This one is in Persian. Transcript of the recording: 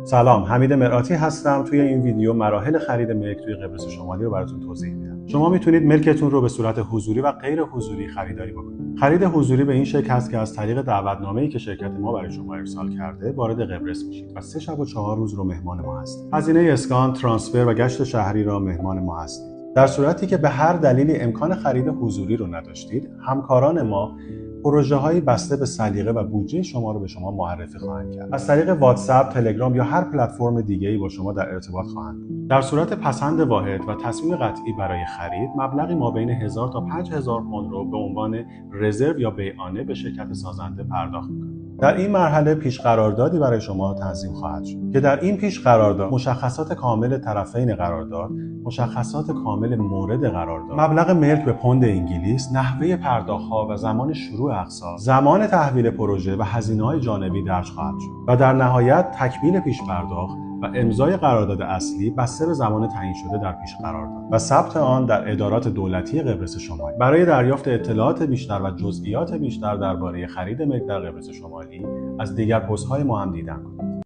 سلام، حمید مرآتی هستم. توی این ویدیو مراحل خرید ملک توی قبرس شمالی رو براتون توضیح میدم. شما میتونید ملکتون رو به صورت حضوری و غیر حضوری خریداری بکنید. خرید حضوری به این شکل است که از طریق دعوتنامه‌ای که شرکت ما برای شما ارسال کرده وارد قبرس میشید و 3 شب و 4 روز رو مهمان ما هستید. هزینه اسکان، ترانسفر و گشت شهری را مهمان ما هستید. در صورتی که به هر دلیلی امکان خرید حضوری رو نداشتید، همکاران ما پروژه‌هایی بسته به سلیقه و بودجه شما رو به شما معرفی خواهند کرد. از طریق واتساپ، تلگرام یا هر پلتفرم دیگه‌ای با شما در ارتباط خواهند بود. در صورت پسند واحد و تصمیم قطعی برای خرید، مبلغی مابین 1000 تا 5000 پوند رو به عنوان رزرو یا بیعانه به شرکت سازنده پرداخت می‌کنید. در این مرحله پیش قراردادی برای شما تنظیم خواهد شد که در این پیش قرارداد مشخصات کامل طرفین قرارداد، مشخصات کامل مورد قرارداد، مبلغ ملک به پوند انگلیس، نحوه پرداخت‌ها و زمان شروع اقساط، زمان تحویل پروژه و هزینه‌های جانبی درج خواهد شد و در نهایت تکمیل پیش پرداخت و امضای قرارداد اصلی بسته به زمان تعیین شده در پیش قرارداد و ثبت آن در ادارات دولتی قبرس شمالی. برای دریافت اطلاعات بیشتر و جزئیات بیشتر درباره خرید ملک در قبرس شمالی از دیگر پست‌های ما هم دیدن کنید.